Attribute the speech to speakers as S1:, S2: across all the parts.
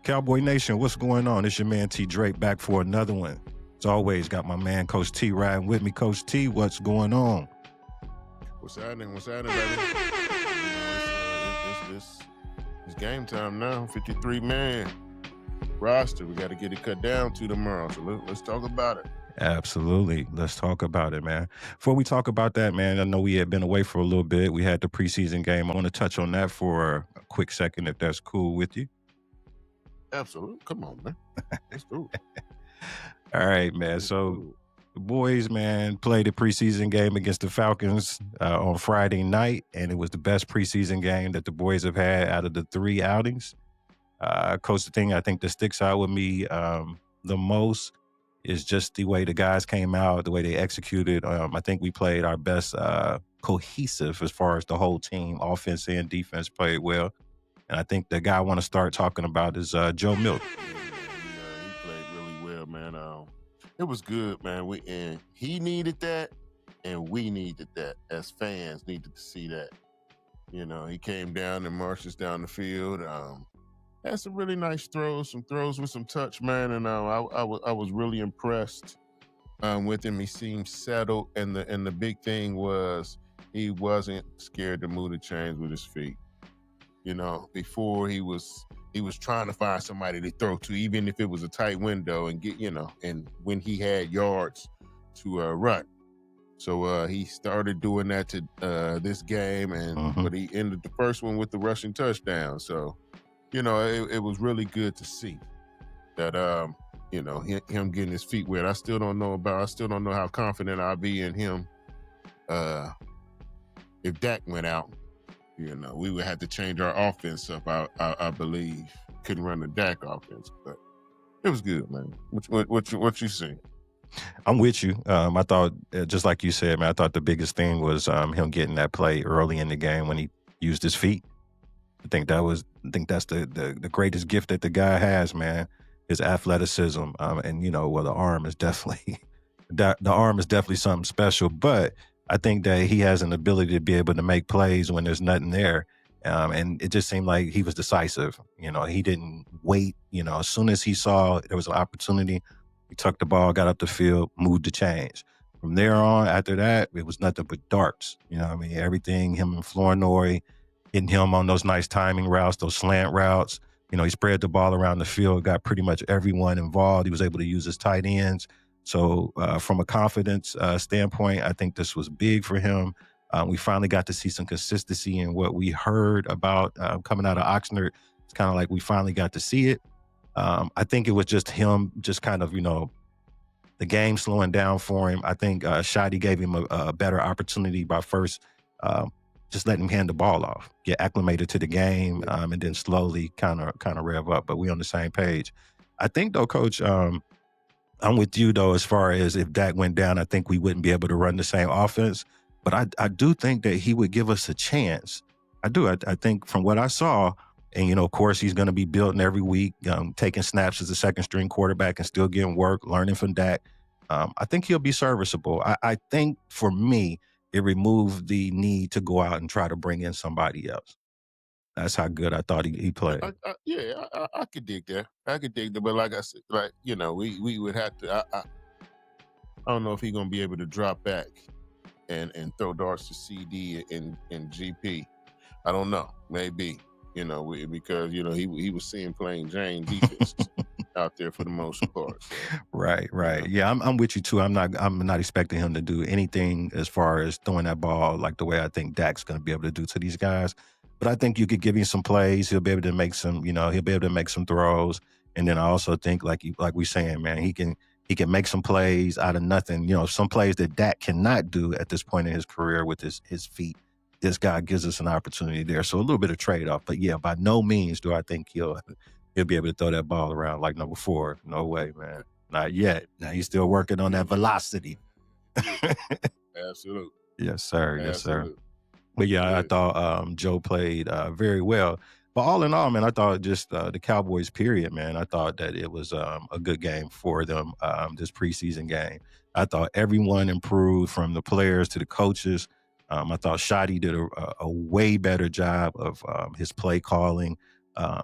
S1: Cowboy Nation, what's going on? It's your man T Drape back for another one. As always, got my man Coach T riding with me. Coach T, what's going on?
S2: What's happening? What's happening, baby? It's game time now. 53-man roster. We got to get it cut down to tomorrow. So let's talk about it.
S1: Absolutely. Let's talk about it, man. Before we talk about that, man, I know we had been away for a little bit. We had the preseason game. I want to touch on that for a quick second, if that's cool with you.
S2: Absolutely. Come on, man. Let's do it.
S1: All right, man. So the boys, man, played the preseason game against the Falcons on Friday night, and it was the best preseason game that the boys have had out of the 3 outings. Coach, the thing I think that sticks out with me the most is just the way the guys came out, the way they executed. I think we played our best cohesive as far as the whole team, offense and defense played well. And I think the guy I want to start talking about is Joe Milton.
S2: He played really well, man. It was good, man. And he needed that, and we needed that as fans. Needed to see that. You know, he came down and marches down the field. Had some really nice throws, some throws with some touch, man. And I was really impressed with him. He seemed settled, and the big thing was he wasn't scared to move the chains with his feet. You know, before he was trying to find somebody to throw to, even if it was a tight window, and get, you know, and when he had yards to run. So he started doing that to this game, and but he ended the first one with the rushing touchdown. So, you know, it was really good to see that, you know, him getting his feet wet. I still don't know how confident I'll be in him if Dak went out. You know, we would have to change our offense up, I believe. Couldn't run the Dak offense, but it was good, man. What you see?
S1: I'm with you. I thought, just like you said, man, I thought the biggest thing was him getting that play early in the game when he used his feet. I think that's the greatest gift that the guy has, man, his athleticism. And, you know, well, the arm is definitely something special, but I think that he has an ability to be able to make plays when there's nothing there. And it just seemed like he was decisive. You know, he didn't wait. You know, as soon as he saw there was an opportunity, he tucked the ball, got up the field, moved the chains. From there on, after that, it was nothing but darts. You know what I mean? Everything, him and Flournoy, hitting him on those nice timing routes, those slant routes. You know, he spread the ball around the field, got pretty much everyone involved. He was able to use his tight ends. So from a confidence standpoint, I think this was big for him. We finally got to see some consistency in what we heard about coming out of Oxnard. It's kind of like we finally got to see it. I think it was just him, just kind of, you know, the game slowing down for him. I think Schotty gave him a better opportunity by first just letting him hand the ball off, get acclimated to the game, and then slowly kind of rev up. But we on the same page. I think, though, Coach, I'm with you, though, as far as if Dak went down, I think we wouldn't be able to run the same offense. But I do think that he would give us a chance. I do. I think from what I saw, and, you know, of course, he's going to be building every week, taking snaps as a second-string quarterback and still getting work, learning from Dak. I think he'll be serviceable. I think, for me, it removed the need to go out and try to bring in somebody else. That's how good I thought he played.
S2: I could dig that. But like I said, like, you know, we would have to. I don't know if he's gonna be able to drop back and throw darts to CD and GP. I don't know. Maybe, you know, because, you know, he was seeing plain Jane defense out there for the most part. So,
S1: right.
S2: you know.
S1: Yeah, I'm with you too. I'm not expecting him to do anything as far as throwing that ball like the way I think Dak's going to be able to do to these guys. But I think you could give him some plays. He'll be able to make some, you know, he'll be able to make some throws. And then I also think, like we saying, man, he can make some plays out of nothing. You know, some plays that Dak cannot do at this point in his career with his feet. This guy gives us an opportunity there. So a little bit of trade-off. But yeah, by no means do I think he'll be able to throw that ball around like number 4. No way, man. Not yet. Now he's still working on that velocity.
S2: Absolutely.
S1: Yes, sir.
S2: Absolutely.
S1: Yes, sir. But yeah, I thought Joe played very well. But all in all, man, I thought just the Cowboys, period, man, I thought that it was a good game for them, this preseason game. I thought everyone improved from the players to the coaches. I thought Schotty did a way better job of his play calling.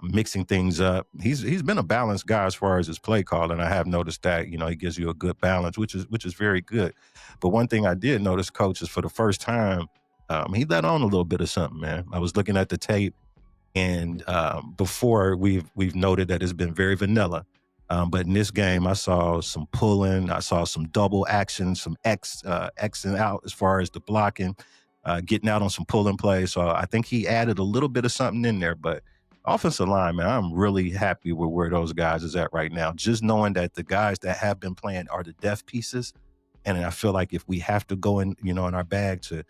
S1: mixing things up. He's been a balanced guy as far as his play call, and I have noticed that he gives you a good balance, which is very good. But one thing I did notice, Coach, is for the first time he let on a little bit of something, man. I was looking at the tape, and before we've noted that it's been very vanilla. But in this game, I saw some pulling, I saw some double action, some Xing out as far as the blocking, getting out on some pulling plays. So I think he added a little bit of something in there. But offensive line, man, I'm really happy with where those guys is at right now. Just knowing that the guys that have been playing are the depth pieces. And I feel like if we have to go in our bag to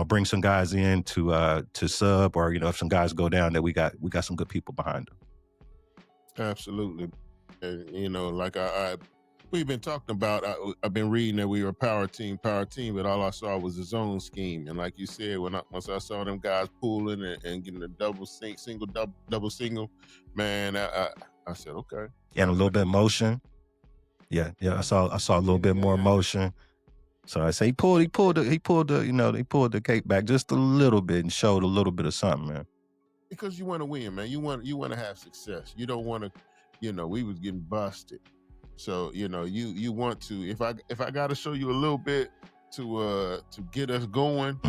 S1: bring some guys in to sub, or if some guys go down, that we got some good people behind them.
S2: Absolutely. And like we've been talking about, I've been reading that we were a power team, but all I saw was a zone scheme. And like you said, once I saw them guys pulling and getting a double single, man, I said, okay.
S1: And a little bit of motion. Yeah. I saw a little bit more motion. So I say he pulled the cape back just a little bit and showed a little bit of something, man.
S2: Because you want to win, man. You want to have success. You don't want to, we was getting busted. So, you want to, if I got to show you a little bit to get us going,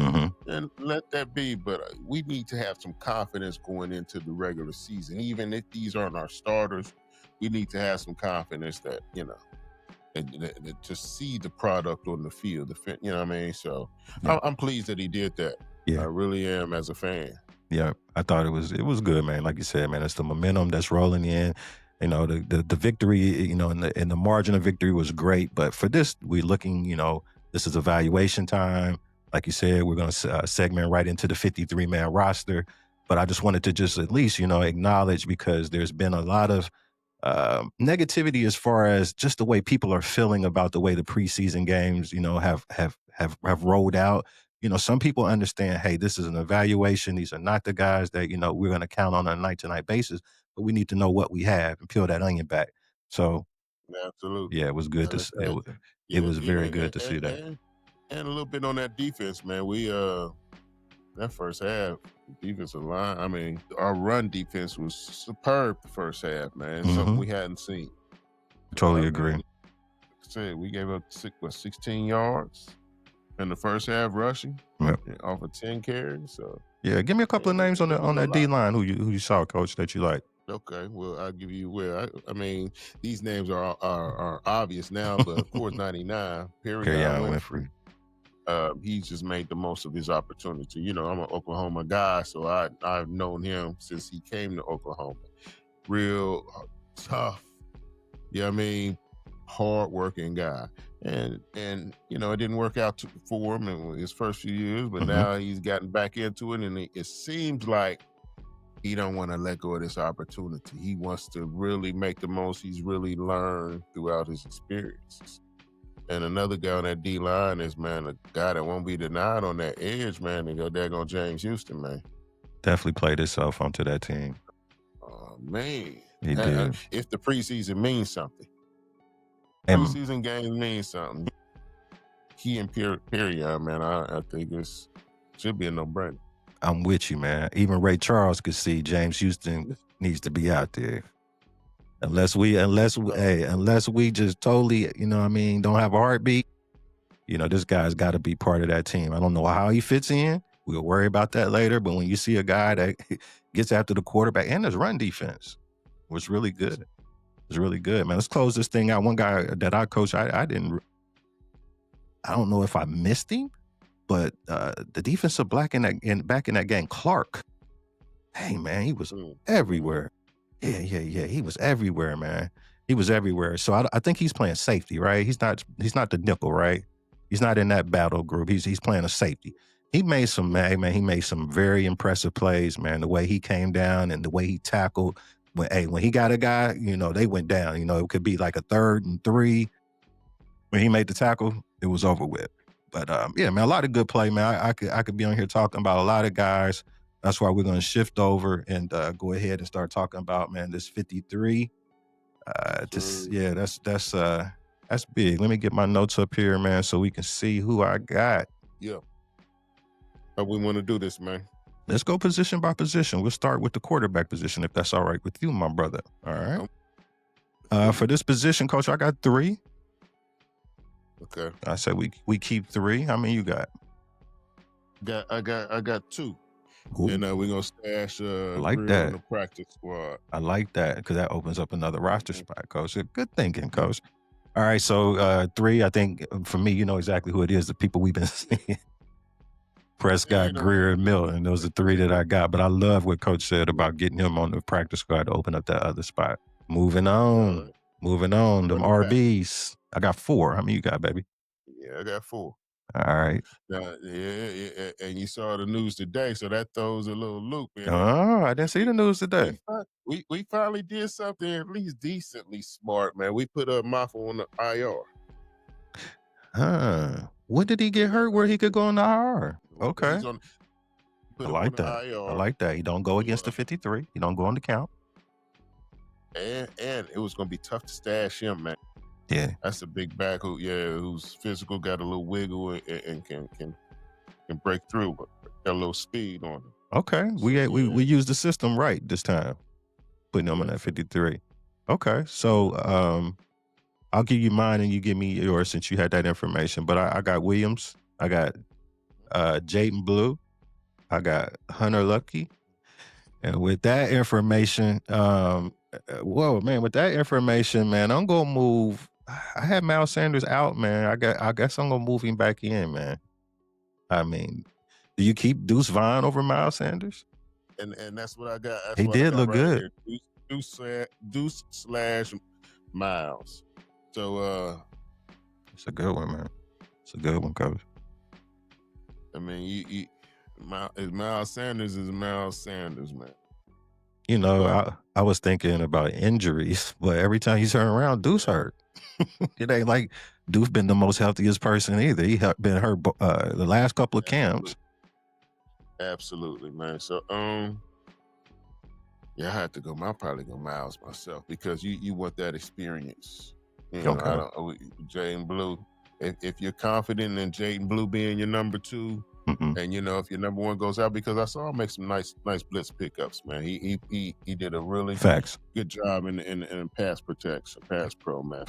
S2: then let that be. But we need to have some confidence going into the regular season. Even if these aren't our starters, we need to have some confidence that, to see the product on the field. You know what I mean? So yeah. I'm pleased that he did that. Yeah. I really am, as a fan.
S1: Yeah, I thought it was good, man. Like you said, man, it's the momentum that's rolling in. The victory, and the margin of victory was great. But for this, we're looking, this is evaluation time. Like you said, we're going to segment right into the 53-man roster. But I just wanted to just at least, acknowledge, because there's been a lot of negativity as far as just the way people are feeling about the way the preseason games, have rolled out. Some people understand, hey, this is an evaluation. These are not the guys that, we're going to count on a night-to-night basis, but we need to know what we have and peel that onion back. So,
S2: absolutely.
S1: Yeah, it was good to see. It was very good to see that.
S2: And a little bit on that defense, man. We, that first half, defensive line, I mean, our run defense was superb the first half, man. Something we hadn't seen.
S1: Totally agree.
S2: Like I said, we gave up 16 yards in the first half rushing, off of 10 carries. So
S1: yeah, give me a couple of names on that D line who you saw, Coach, that you like.
S2: Okay, well, I'll give you. Well, I mean, these names are obvious now, but of course, 99, Perion Winfrey. He's just made the most of his opportunity. I'm an Oklahoma guy, so I've known him since he came to Oklahoma. Real tough, hard-working guy. And it didn't work out for him in his first few years, but now he's gotten back into it, and it seems like he don't want to let go of this opportunity. He wants to really make the most he's really learned throughout his experiences. And another guy on that D-line is, man, a guy that won't be denied on that edge, man, and go daggone James Houston, man.
S1: Definitely played himself onto that team.
S2: Oh, man.
S1: He did.
S2: If the preseason means something. Preseason games mean something. He and Perion, man, I think it should be a no-brainer.
S1: I'm with you, man. Even Ray Charles could see James Houston needs to be out there. Unless we just totally, don't have a heartbeat, this guy's got to be part of that team. I don't know how he fits in. We'll worry about that later. But when you see a guy that gets after the quarterback, and his run defense was really good. It's really good, man. Let's close this thing out. One guy that I coached, I don't know if I missed him, but the defensive back in that game, Clark. Hey, man, he was everywhere. Yeah. He was everywhere, man. He was everywhere. So I think he's playing safety, right? He's not the nickel, right? He's not in that battle group. He's playing a safety. He made some very impressive plays, man. The way he came down and the way he tackled. When he got a guy, they went down. It could be like a 3rd and 3. When he made the tackle, it was over with. But yeah, man, a lot of good play, man. I could be on here talking about a lot of guys. That's why we're going to shift over and go ahead and start talking about, man, this 53. That's big. Let me get my notes up here, man, so we can see who I got.
S2: Yeah. How we want to do this, man?
S1: Let's go position by position. We'll start with the quarterback position, if that's all right with you, my brother. All right. For this position, Coach, I got 3.
S2: Okay.
S1: I said we keep 3. How many you got?
S2: I got 2.
S1: Ooh,
S2: And we're gonna stash
S1: like
S2: 3
S1: that.
S2: on the practice squad.
S1: I like that because that opens up another roster spot, Coach. Good thinking, Coach. All right, so 3, I think for me, you know exactly who it is, the people we've been seeing. Prescott, Greer, and Milton. Those are 3 that I got. But I love what Coach said about getting him on the practice squad to open up that other spot. Moving on. Them RBs. I got 4. How many you got, baby?
S2: Yeah, I got 4.
S1: All right.
S2: Yeah, and you saw the news today, so that throws a little loop in.
S1: Oh, I didn't see the news today.
S2: We finally did something at least decently smart, man. We put Maffa on the IR.
S1: When did he get hurt where he could go on the IR? Okay.
S2: I
S1: like that. I like that. He don't go against the 53. He don't go on the count.
S2: And it was going to be tough to stash him, man.
S1: Yeah.
S2: That's a big back who's physical, got a little wiggle, and can break through, but got a little speed on him.
S1: Okay. So, we used the system right this time, putting him on that 53. Okay. So I'll give you mine and you give me yours since you had that information. But I got Williams. I got Jaden Blue. I got Hunter Lucky. And with that information, with that information, man, I'm going to move. I had Miles Sanders out, man. I guess I'm going to move him back in, man. I mean, do you keep Deuce Vaughn over Miles Sanders?
S2: And that's what I got.
S1: He did look good.
S2: Deuce / Miles. So
S1: it's a good one, man. It's a good one, Coach.
S2: I mean, Miles Sanders is Miles Sanders, man.
S1: You know, I was thinking about injuries, but every time you turn around, Deuce hurt. It ain't like Deuce been the most healthiest person either. He been hurt the last couple of camps.
S2: Absolutely, man. So, yeah, I had to go. I'll probably go Miles myself because you want that experience. You know, Jaden Blue. If you're confident in Jaden Blue being your number 2, and you know if your number 1 goes out, because I saw him make some nice blitz pickups, man. He did a really good job in pass protection, pass pro, man.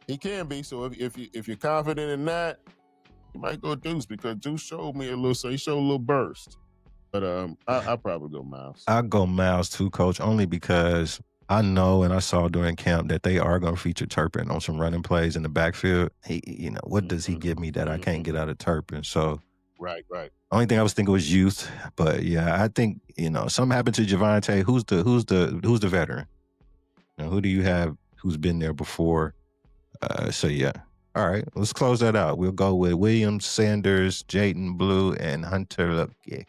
S2: He can be. So if you're confident in that, you might go Deuce because Deuce showed me a little. So he showed a little burst. But I'll probably go Miles.
S1: I'll go Miles too, Coach, only because I know and I saw during camp that they are going to feature Turpin on some running plays in the backfield. What does he give me that I can't get out of Turpin? So
S2: right.
S1: Only thing I was thinking was youth, but yeah, I think something happened to Javonte. Who's the veteran? Who do you have who's been there before? So yeah. All right, let's close that out. We'll go with Williams, Sanders, Jaden Blue, and Hunter Lucky.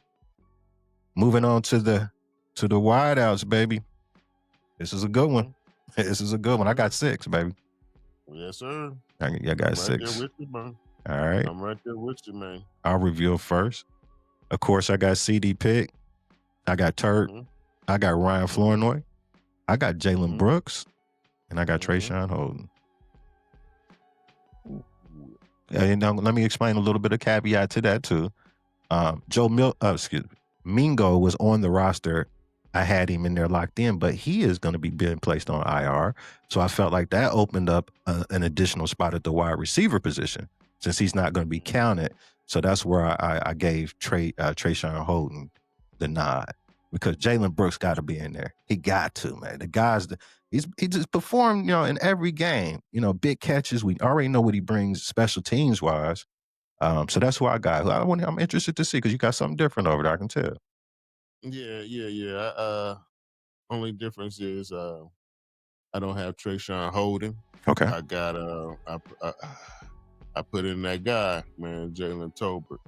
S1: Moving on to the wideouts, baby. This is a good one. I got 6, baby.
S2: Yes, sir.
S1: I got 6.
S2: Right there with you, man.
S1: All right.
S2: I'm right there with you, man.
S1: I'll reveal first. Of course, I got CD Pick. I got Turk. I got Ryan Flournoy. I got Jalen Brooks. And I got Trayshawn Holden. And let me explain a little bit of caveat to that, too. Mingo was on the roster. I had him in there locked in, but he is going to be being placed on IR. So I felt like that opened up an additional spot at the wide receiver position since he's not going to be counted. So that's where I gave Trayshawn Holden the nod because Jalen Brooks got to be in there. He got to, man. The guy's he just performed, in every game. Big catches. We already know what he brings special teams wise. So that's who I got. I'm interested to see because you got something different over there. I can tell.
S2: Yeah. Only difference is I don't have Trayshawn Holden.
S1: Okay.
S2: I got I put in that guy, man, Jalen Tolbert.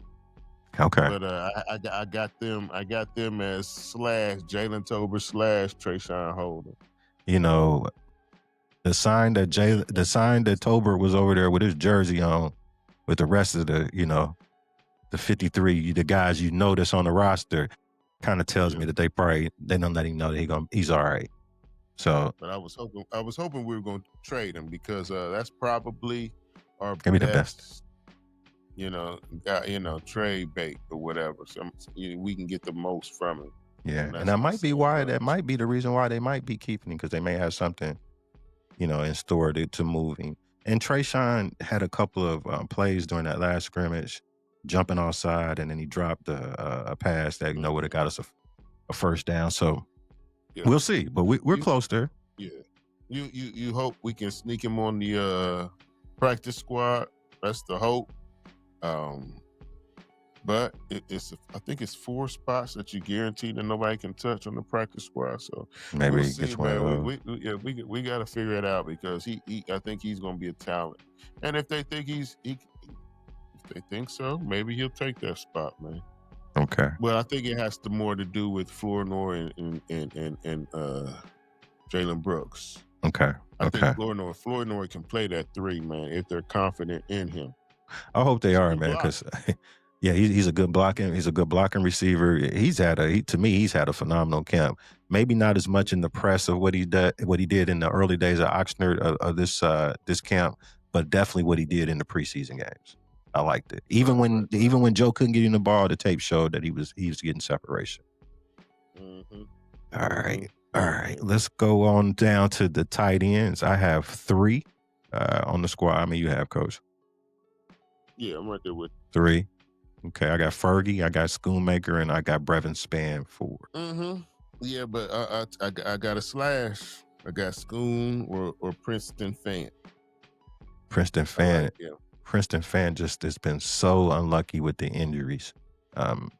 S1: Okay.
S2: But I got them as Jalen Tolbert / Trayshawn Holden.
S1: The sign that Tolbert was over there with his jersey on, with the rest of the 53, the guys that's on the roster, kind of tells me that they don't let him know that he's all right. So,
S2: but I was hoping we were going to trade him because that's probably our
S1: best.
S2: trade bait or whatever. We can get the most from it.
S1: Yeah, and that might be why. That might be the reason why they might be keeping him, because they may have something, in store to move him. And Trayshawn had a couple of plays during that last scrimmage, jumping offside, and then he dropped a pass that would have got us a first down. So we'll see, but we're close there.
S2: Yeah, you hope we can sneak him on the practice squad. That's the hope. But I think it's 4 spots that you guarantee that nobody can touch on the practice squad. So
S1: maybe
S2: we'll
S1: he
S2: see,
S1: gets one of
S2: man.
S1: those.
S2: We got to figure it out, because I think he's going to be a talent. And if they think if they think so, maybe he'll take that spot, man.
S1: Okay.
S2: Well, I think it has more to do with Flournoy and Jalen Brooks.
S1: Okay.
S2: I think Flournoy can play that 3, man, if they're confident in him.
S1: I hope they are, man, because yeah, he's a good blocking. He's a good blocking receiver. He's had a phenomenal camp. Maybe not as much in the press of what he did in the early days of Oxnard of this camp, but definitely what he did in the preseason games. I liked it. Even when Joe couldn't get him the ball, the tape showed that he was getting separation.
S2: Mm-hmm.
S1: All right. Let's go on down to the tight ends. I have 3 on the squad. I mean, you have, Coach.
S2: Yeah, I'm right there with
S1: 3. Okay, I got Fergie, I got Schoonmaker, and I got Brevin Spann 4.
S2: Mm-hmm. Yeah, but I got a slash. I got Schoon or Princeton Fan.
S1: Princeton Fan. Princeton Fan just has been so unlucky with the injuries.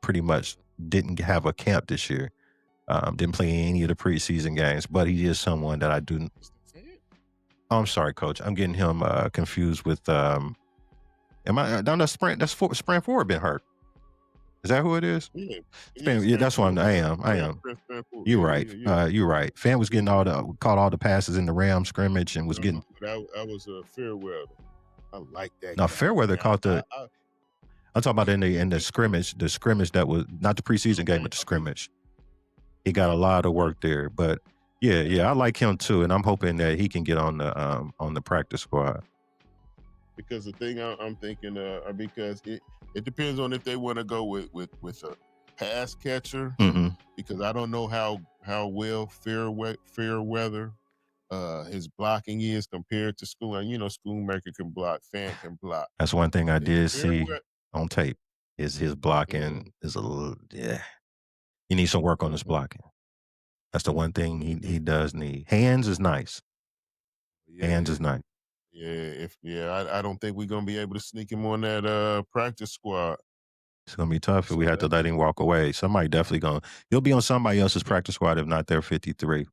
S1: Pretty much didn't have a camp this year. Didn't play any of the preseason games, but he is someone that I do. Oh, I'm sorry, Coach. I'm getting him confused with. Am I down that Sprint? That's Sprint 4 been hurt. Is that who it is? Yeah, that's what I am. You're right. You're right. Fan was getting caught all the passes in the Ram scrimmage and was getting.
S2: That was Fairweather. I like that.
S1: Now Fairweather caught the. I'm talking about in the scrimmage that was not the preseason game, but the scrimmage. He got a lot of work there, but yeah, I like him too, and I'm hoping that he can get on the practice squad.
S2: Because the thing I'm thinking, because it depends on if they want to go with a pass catcher, because I don't know how well Fairweather his blocking is compared to Schoon. Schoonmaker can block, Fan can block.
S1: That's one thing I did see on tape is his blocking is a little he needs some work on his blocking. That's the one thing he does need. Hands is nice. Hands is nice.
S2: Yeah, I don't think we're gonna be able to sneak him on that practice squad.
S1: It's gonna be tough if we have to let him walk away. Somebody definitely he'll be on somebody else's practice squad if not their 53.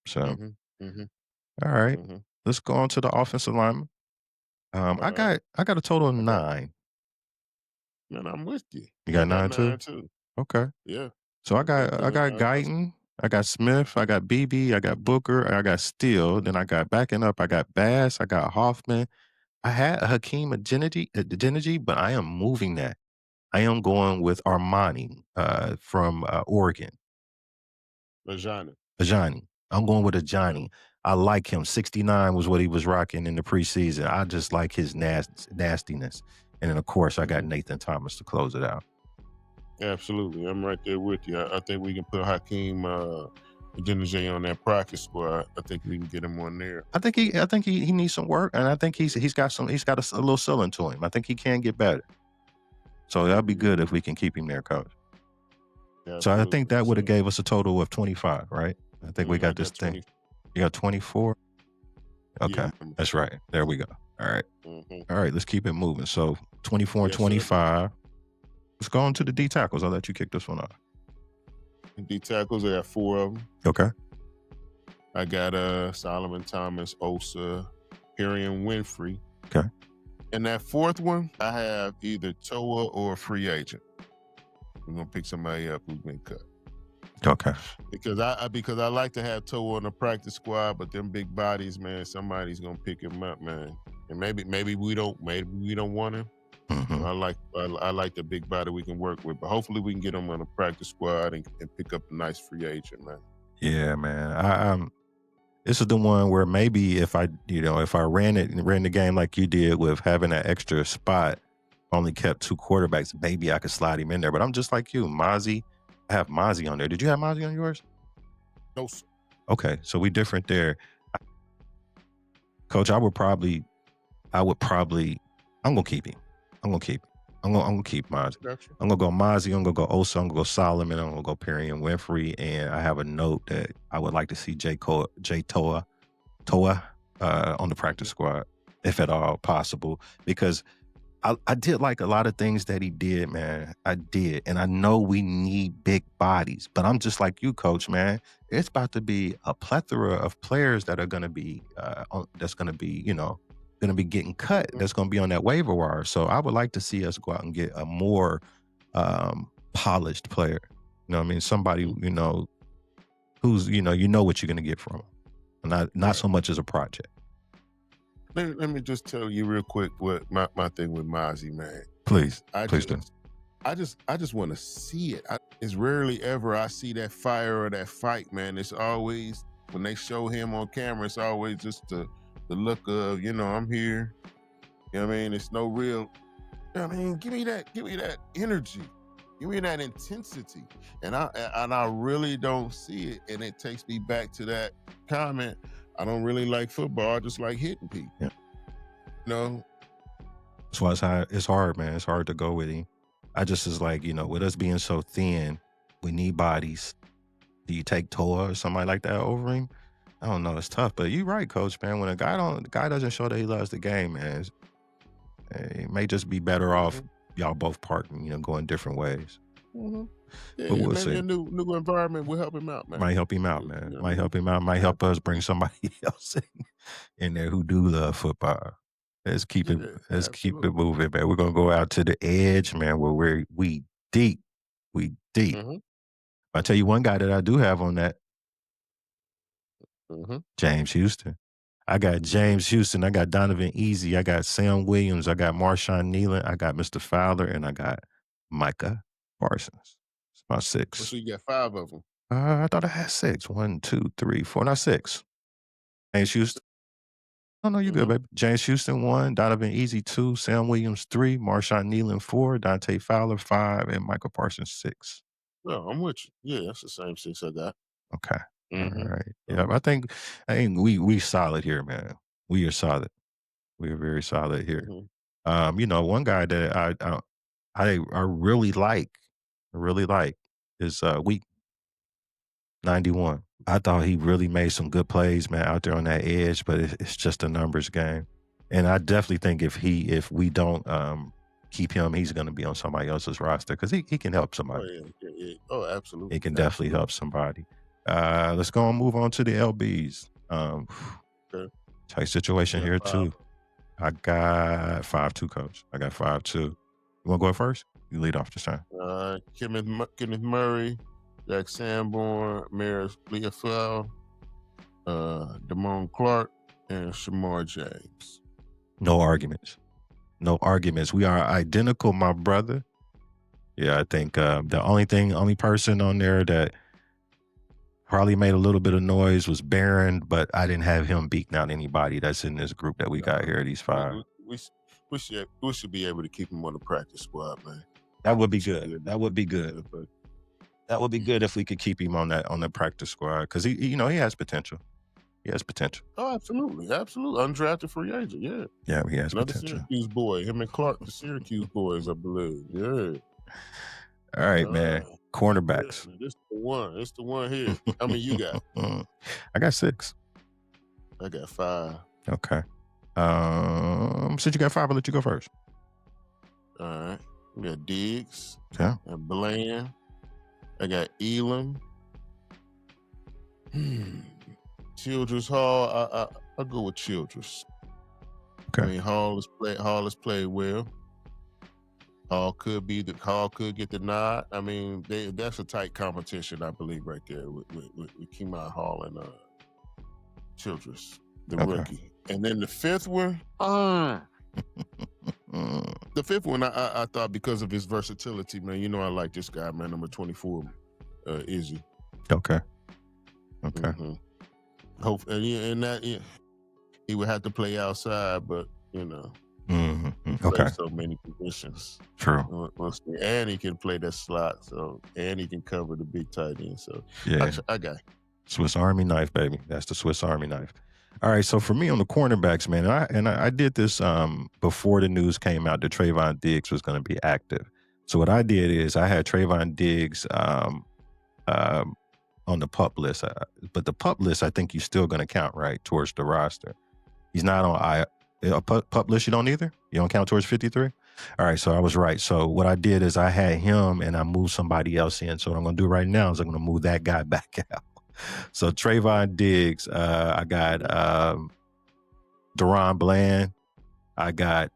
S1: So all right. Let's go on to the offensive lineman. I got a total of 9.
S2: Man, I'm with you.
S1: You got 9 too? Okay.
S2: Yeah.
S1: So I got Guyton, I got Smith, I got BB, I got Booker, I got Steele, then I got backing up, I got Bass, I got Hoffman. I had Hakeem Adeniji, but I am moving that. I am going with Armani from Oregon. Ajani. I'm going with Ajani. I like him. 69 was what he was rocking in the preseason. I just like his nastiness. And then, of course, I got Nathan Thomas to close it out.
S2: Absolutely. I'm right there with you. I think we can put Hakeem Adeniji on that practice squad. I think we can get him on there.
S1: I think he needs some work, and I think he's got a little ceiling to him. I think he can get better. So that'd be good if we can keep him there, Coach. Absolutely. So I think that would have gave us a total of 25, right? I think we got this thing. 20. You got 24? Okay. That's right. There we go. All right. All right, let's keep it moving. So 24 and 25. Sir. Let's go on to the D tackles. I'll let you kick this one off.
S2: D tackles, I got 4 of them.
S1: Okay.
S2: I got Solomon Thomas, Osa, Harry, and Winfrey.
S1: Okay.
S2: And that 4th one, I have either Toa or a free agent. We're gonna pick somebody up who's been cut.
S1: Okay.
S2: Because I like to have Toa on the practice squad, but them big bodies, man, somebody's gonna pick him up, man. And maybe we don't want him. I like the big body we can work with, but hopefully we can get him on the practice squad and pick up a nice free agent, man.
S1: Yeah, man. This is the one where maybe if I ran the game like you did with having that extra spot, only kept 2 quarterbacks, maybe I could slide him in there. But I'm just like you, Mozzie. I have Mozzie on there. Did you have Mozzie on yours?
S2: No, sir.
S1: Okay, so we different there. Coach, I would probably, I'm gonna keep him. I'm gonna keep Mozzie.
S2: Gotcha.
S1: I'm gonna go Mozzie, I'm gonna go Osa, I'm gonna go Solomon, I'm gonna go Perry and Winfrey, and I have a note that I would like to see Jay Toa on the practice squad, if at all possible, because I did like a lot of things that he did, man. I did. And I know we need big bodies, but I'm just like you, Coach, man. It's about to be a plethora of players that are going to be, that's going to be, going to be getting cut. That's going to be on that waiver wire. So I would like to see us go out and get a more polished player. You know what I mean? Somebody, who's, you know what you're going to get from him. Not so much as a project.
S2: Let me just tell you real quick what my thing with Mozzie, man.
S1: Please do.
S2: I just want to see it. It's rarely ever I see that fire or that fight, man. It's always, when they show him on camera, it's always just the look of, I'm here. You know what I mean? It's no real, give me that energy. Give me that intensity. And I really don't see it. And it takes me back to that comment. I don't really like football. I just like hitting people.
S1: Yeah.
S2: That's
S1: why it's hard, man. It's hard to go with him. I just is like, with us being so thin, we need bodies. Do you take Toa or somebody like that over him? I don't know. It's tough, but you're right, Coach, man. When the guy doesn't show that he loves the game, man, it may just be better off y'all both parting, going different ways.
S2: Mm-hmm. Yeah,
S1: but we'll
S2: maybe
S1: see.
S2: a new environment will help him out, man.
S1: Might help him out, man. Might help him out. Might help us bring somebody else in there who do love football. Let's keep it moving, man. We're gonna go out to the edge, man, where we deep. We deep.
S2: Mm-hmm.
S1: I'll tell you one guy that I do have on that.
S2: Mm-hmm.
S1: James Houston. I got James Houston. I got Donovan Easy. I got Sam Williams. I got Marshawn Nealon. I got Mr. Fowler, and I got Micah Parsons. It's my 6.
S2: So you got 5 of them.
S1: I thought I had 6. 1, 2, 3, 4. Not 6. James Houston. Oh, no, you good, baby. James Houston, 1. Donovan Easy, 2. Sam Williams, 3. Marshawn Nealon, 4. Dante Fowler, 5. And Michael Parsons, 6.
S2: No, I'm with you. Yeah, that's the same 6 I got.
S1: Okay.
S2: Mm-hmm.
S1: All right. Yeah, I think we solid here, man. We are solid. We are very solid here.
S2: Mm-hmm.
S1: One guy that I really like is week 91. I thought he really made some good plays, man, out there on that edge, but it's just a numbers game. And I definitely think if we don't keep him, he's going to be on somebody else's roster because he can help somebody.
S2: Oh, yeah. Oh, absolutely.
S1: He can definitely help somebody. Let's go and move on to the LBs.
S2: Okay.
S1: Tight situation here, too. I got 5-2, Coach. I got 5-2. You want to go first? You lead off this time.
S2: Kenneth Murray, Jack Sanborn, Maris Leofel, Damone Clark, and Shamar James.
S1: No arguments. We are identical, my brother. Yeah, I think the only person on there that probably made a little bit of noise was Barron, but I didn't have him beating out anybody that's in this group that we got here, these 5.
S2: We should be able to keep him on the practice squad, man.
S1: That would be good. That would be good. That would be good if we could keep him on the practice squad because he has potential. He has potential.
S2: Oh, absolutely. Undrafted free agent, yeah.
S1: Yeah, he has
S2: another
S1: potential.
S2: Syracuse boy. Him and Clark, the Syracuse boys, I believe. Yeah.
S1: All right, man. Cornerbacks.
S2: Yeah, it's the one here. How many you got?
S1: I got 6.
S2: I got 5.
S1: Okay. Since you got 5, I'll let you go first.
S2: All right. We got Diggs.
S1: Yeah.
S2: I got Bland. I got Elam. Childress Hall. I'll go with Childress.
S1: Okay.
S2: I mean, Hall has played well. Hall could get the nod. I mean, that's a tight competition, I believe, right there with Kemon Hall and Childress, the rookie. And then the 5th one, I thought because of his versatility, man. I like this guy, man. Number 24, Izzy.
S1: Okay.
S2: Mm-hmm. He would have to play outside, but
S1: Mm-hmm.
S2: can play
S1: Okay.
S2: so many positions.
S1: True.
S2: And he can play that slot, and he can cover the big tight end. So
S1: Yeah.
S2: I got
S1: Swiss Army knife, baby. That's the Swiss Army knife. All right, so for me on the cornerbacks, man, I did this before the news came out that Trayvon Diggs was going to be active. So what I did is I had Trayvon Diggs on the pup list, but the pup list I think you're still going to count right towards the roster. He's not on a pup list. You don't either. You don't count towards 53. All right, so I was right. So what I did is I had him and I moved somebody else in. So what I'm going to do right now is I'm going to move that guy back out. So Trayvon Diggs, I got Deron Bland, I got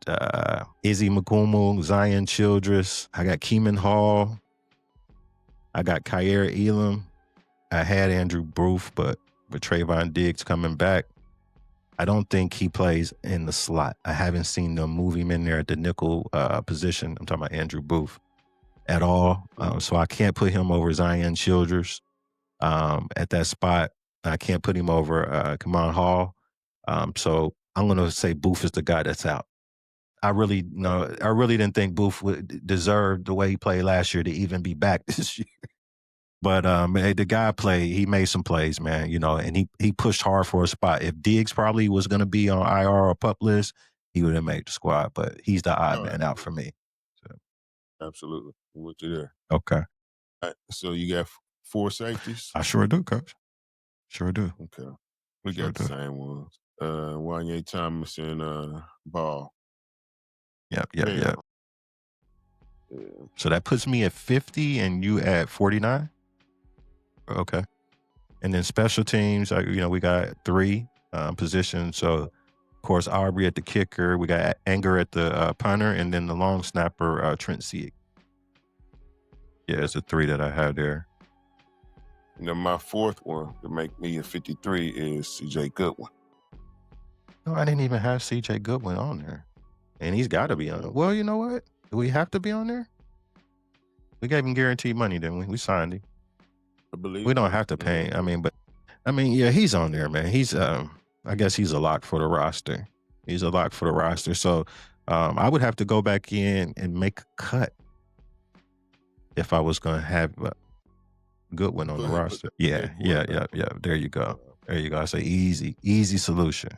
S1: Izzy McCoolmo, Zion Childress, I got Keeman Hall, I got Kyer Elam, I had Andrew Booth, but with Trayvon Diggs coming back, I don't think he plays in the slot. I haven't seen them move him in there at the nickel position. I'm talking about Andrew Booth at all. So I can't put him over Zion Childress at that spot. I can't put him over Kamon Hall. So I'm going to say Booth is the guy that's out. I really didn't think Booth would deserve the way he played last year to even be back this year. But the guy he made some plays, man, and he pushed hard for a spot. If Diggs probably was going to be on IR or pup list, he would have made the squad, but he's the odd man out for me. So.
S2: Absolutely. I'm with you there.
S1: Okay.
S2: All right, so you got 4 safeties?
S1: I sure do, Coach. Sure do.
S2: Okay. We got the same ones. Wanye Thomas and Ball.
S1: Yep. Yeah. So that puts me at 50 and you at 49? Okay. And then special teams, we got 3 positions. So, of course, Aubrey at the kicker. We got Anger at the punter. And then the long snapper, Trent Sieg. Yeah, it's the 3 that I have there.
S2: My 4th one to make me a 53 is CJ Goodwin.
S1: No, I didn't even have CJ Goodwin on there. And he's got to be on it. Well, you know what? Do we have to be on there? We gave him guaranteed money, didn't we? We signed him.
S2: I believe
S1: we don't have to pay. Yeah, he's on there, man. He's I guess he's a lock for the roster. He's a lock for the roster. So I would have to go back in and make a cut if I was going to have Goodwin on the roster. Yeah. There you go. It's an easy solution.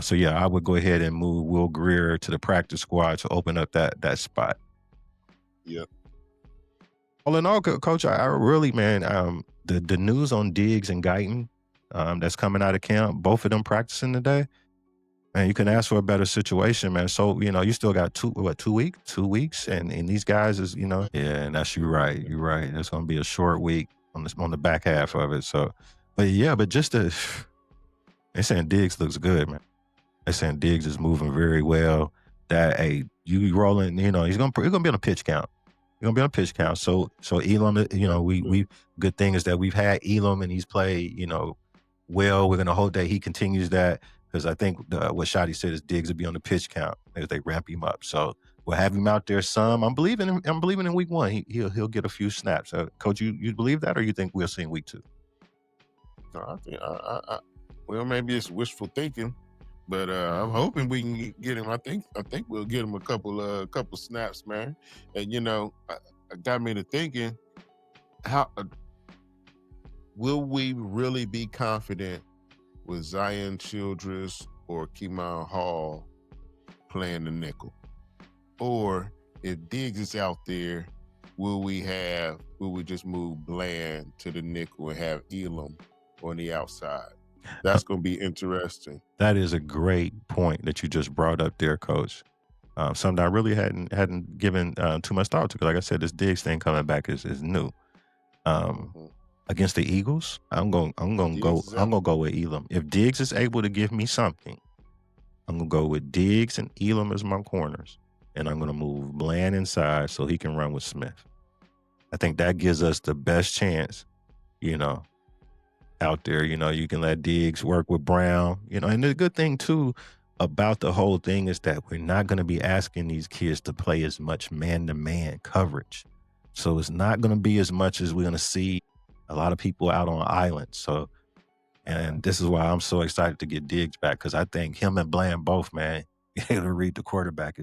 S1: So yeah, I would go ahead and move Will Greer to the practice squad to open up that spot.
S2: Yep.
S1: All in all, Coach, I really, man, the news on Diggs and Guyton that's coming out of camp, both of them practicing today, man, you can ask for a better situation, man. So, you still got 2 weeks? 2 weeks? And these guys is, yeah, and that's you're right. It's going to be a short week on the back half of it. So, but just they're saying Diggs looks good, man. They're saying Diggs is moving very well. That, you rolling, he's going to be on a pitch count. You're gonna be on pitch count. So Elam, we good thing is that we've had Elam and he's played, well. We're gonna hope that he continues that because I think what Schotty said is Diggs will be on the pitch count as they ramp him up. So we'll have him out there some. I'm believing in week 1. He'll get a few snaps. Coach, you believe that, or you think we'll see in week 2?
S2: No, I think well, maybe it's wishful thinking. But I'm hoping we can get him. I think we'll get him a couple snaps, man. And it got me to thinking: how will we really be confident with Zion Childress or Keeman Hall playing the nickel? Or if Diggs is out there, will we just move Bland to the nickel and have Elam on the outside? That's going to be interesting.
S1: That is a great point that you just brought up there, Coach. Something I really hadn't given too much thought to. Because like I said, this Diggs thing coming back is new. Against the Eagles, I'm gonna go with Elam. If Diggs is able to give me something, I'm gonna go with Diggs and Elam as my corners, and I'm gonna move Bland inside so he can run with Smith. I think that gives us the best chance, out there. You can let Diggs work with Brown, and the good thing too about the whole thing is that we're not going to be asking these kids to play as much man-to-man coverage. So it's not going to be as much as we're going to see a lot of people out on islands. So, and this is why I'm so excited to get Diggs back, because I think him and Bland both, man, able to read the quarterback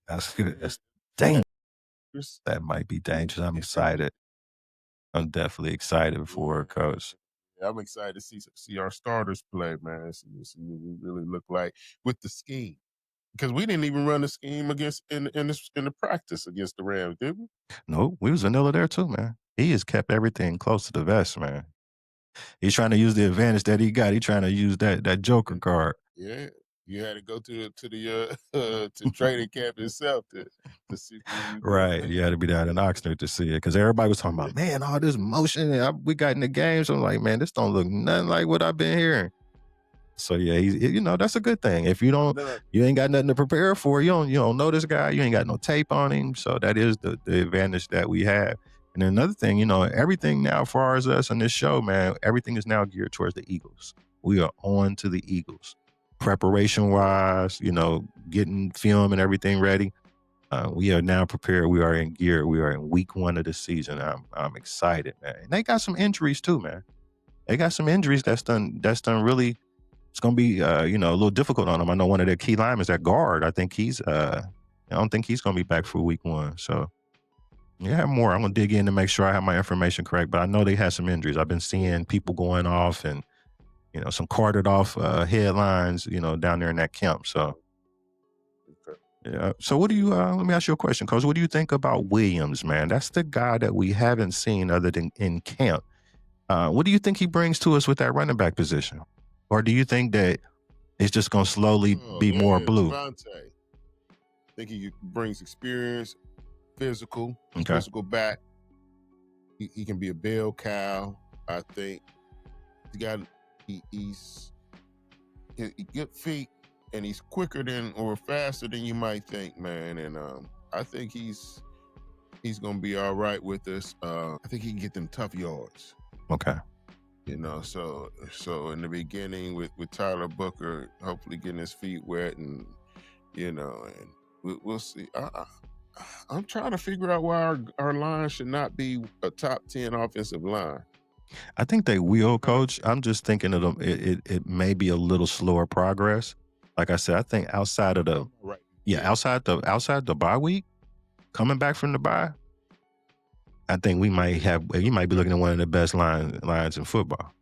S1: that's dangerous. That might be dangerous. I'm excited. I'm definitely excited for Coach.
S2: I'm excited to see our starters play, man. See what we really look like with the scheme, because we didn't even run the scheme against in the practice against the Rams, did we?
S1: No, we was vanilla there too, man. He has kept everything close to the vest, man. He's trying to use the advantage that he got. He's trying to use that Joker card.
S2: Yeah, you had to go to to training camp itself to see what we doing.
S1: Right. You had to be down in Oxnard to see it because everybody was talking about, man, all this motion we got in the games. I'm like, man, this don't look nothing like what I've been hearing. So yeah, that's a good thing. If you ain't got nothing to prepare for, you don't know this guy, you ain't got no tape on him. So that is the advantage that we have. And another thing, everything now, as far as us on this show, man, everything is now geared towards the Eagles. We are on to the Eagles. Preparation wise, getting film and everything ready. We are now prepared. We are in gear. We are in week 1 of the season. I'm excited, man. And they got some injuries too, man. They got some injuries that's done really. It's gonna be a little difficult on them. I know one of their key linemen is that guard. I don't think he's gonna be back for week 1. So yeah, more. I'm gonna dig in to make sure I have my information correct. But I know they had some injuries. I've been seeing people going off and some carted off headlines, down there in that camp. So yeah. So what do you? Let me ask you a question, Coach. What do you think about Williams, man? That's the guy that we haven't seen other than in camp. What do you think he brings to us with that running back position? Or do you think that it's just going to slowly be more blue?
S2: Devontae. I think he brings experience, physical back. He can be a bell cow. I think he's good feet, and he's quicker or faster than you might think, man. And I think he's going to be all right with us. I think he can get them tough yards.
S1: Okay.
S2: So in the beginning with Tyler Booker, hopefully getting his feet wet, and and we'll see. I'm trying to figure out why our line should not be a top 10 offensive line.
S1: I think they will, Coach. I'm just thinking of them. It may be a little slower progress. Like I said, I think outside of outside the bye week, coming back from the bye, I think you might be looking at one of the best lines in football.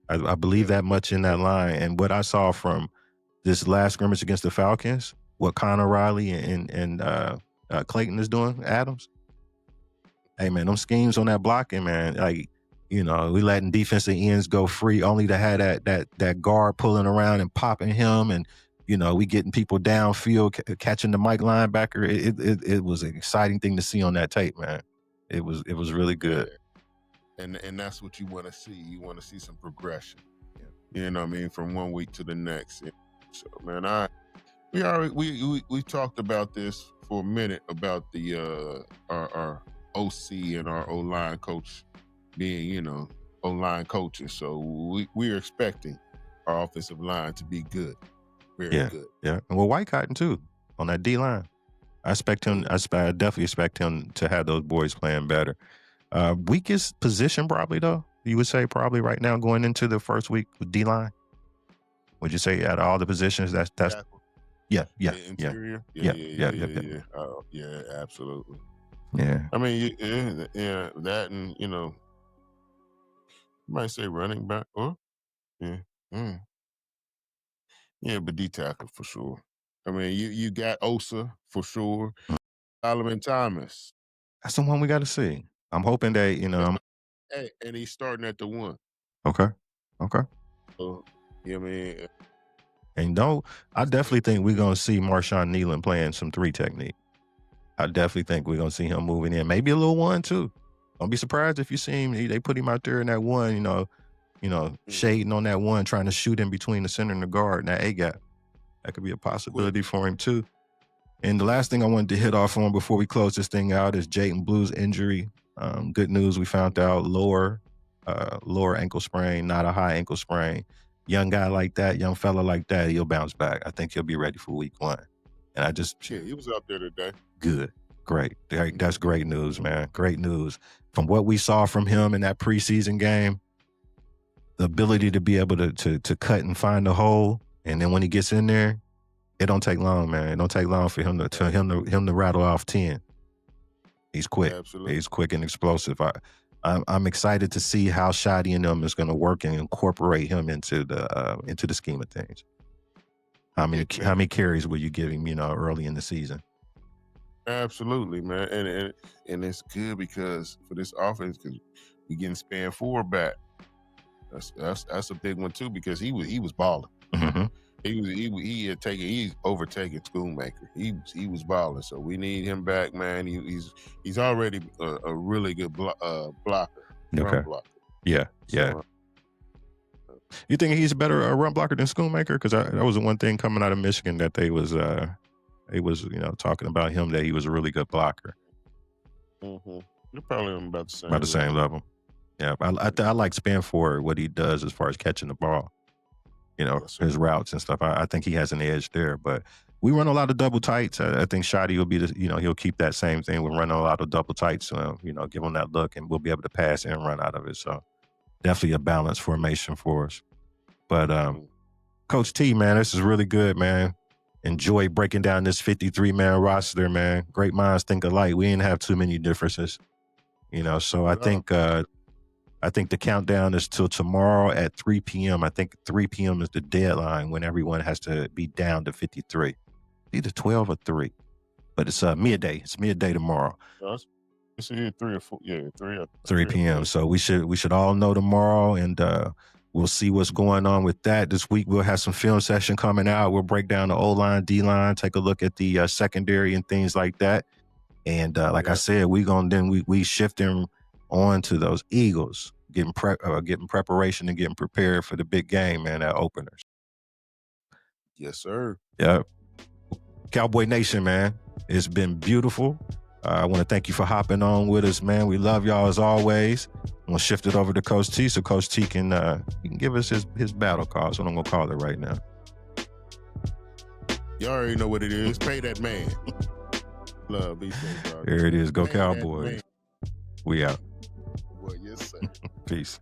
S1: I believe that much in that line. And what I saw from this last scrimmage against the Falcons, what Connor Riley and Clayton is doing, Adams. Hey man, them schemes on that blocking, man, like, we letting defensive ends go free only to have that guard pulling around and popping him, and we getting people downfield, catching the Mike linebacker. It was an exciting thing to see on that tape, man. It was really good.
S2: And that's what you want to see. You want to see some progression. You know what I mean? From one week to the next. So man, we talked about this for a minute about the our OC and our O-line coach being, O-line coaches. So we're expecting our offensive line to be good. Very good.
S1: Yeah. And White Cotton too on that D-line. I definitely expect him to have those boys playing better. Weakest position probably though, you would say probably right now going into the first week with D-line? Would you say out of all the positions that's yeah.
S2: Interior?
S1: Yeah.
S2: Oh, yeah, absolutely.
S1: Yeah.
S2: I mean, that, and you might say running back, or but D tackle for sure. I mean, you got Osa for sure. Solomon Thomas.
S1: That's the one we got to see. I'm hoping that
S2: Hey, and he's starting at the 1.
S1: Okay.
S2: So, I mean,
S1: and I definitely think we're gonna see Marshawn Nealon playing some 3 technique. I definitely think we're gonna see him moving in, maybe a little 1 too. Don't be surprised if you see him. They put him out there in that 1, shading on that 1, trying to shoot in between the center and the guard and that A gap. That could be a possibility for him too. And the last thing I wanted to hit off on before we close this thing out is Jayden Blue's injury. Good news, we found out lower ankle sprain, not a high ankle sprain. Young fella like that, he'll bounce back. I think he'll be ready for week 1. And
S2: he was out there today.
S1: Good. Great. That's great news, man. Great news. From what we saw from him in that preseason game, the ability to be able to cut and find a hole, and then when he gets in there, It don't take long, man. It don't take long for him to rattle off 10. He's quick.
S2: Absolutely.
S1: He's quick and explosive. I'm excited to see how Schotty and them is going to work and incorporate him into the scheme of things. How many carries will you give him, early in the season?
S2: Absolutely, man. And it's good because for this offense, because we getting span 4 back. That's a big one too, because he was balling.
S1: Mm-hmm.
S2: He's overtaking Schoonmaker. He was balling. So we need him back, man. He's already a really good blocker. Run blocker.
S1: Yeah. You think he's better a run blocker than Schoonmaker? Because that was the one thing coming out of Michigan that they was talking about him, that he was a really good blocker.
S2: Mm-hmm. You're probably about the same.
S1: About the same level. Yeah, I like Spanford, what he does as far as catching the ball. Yes, his routes and stuff. I think he has an edge there. But we run a lot of double tights. I think Schotty will be he'll keep that same thing. We're running a lot of double tights. Give him that look, and we'll be able to pass and run out of it. So definitely a balanced formation for us. But Coach T, man, this is really good, man. Enjoy breaking down this 53-man roster, man. Great minds think alike. We didn't have too many differences, So I think the countdown is till tomorrow at 3 p.m. I think 3 p.m. is the deadline when everyone has to be down to 53. Either 12 or 3. But it's midday. It's midday tomorrow.
S2: It's either 3 or 4. Yeah,
S1: 3 p.m. So we should all know tomorrow, and we'll see what's going on with that. This week we'll have some film session coming out. We'll break down the O-line, D-line, take a look at the secondary and things like that. And I said, we shifting on to those Eagles, getting preparation and getting prepared for the big game, man, at openers.
S2: Yes, sir.
S1: Yeah. Cowboy Nation, man, it's been beautiful. I want to thank you for hopping on with us, man. We love y'all as always. I'm going to shift it over to Coach T so Coach T can give us his battle call. So I'm going to call it right now.
S2: You already know what it is. Pay that man. Love. Be safe,
S1: there it is. Go Cowboys. We out.
S2: Well, yes, sir.
S1: Peace.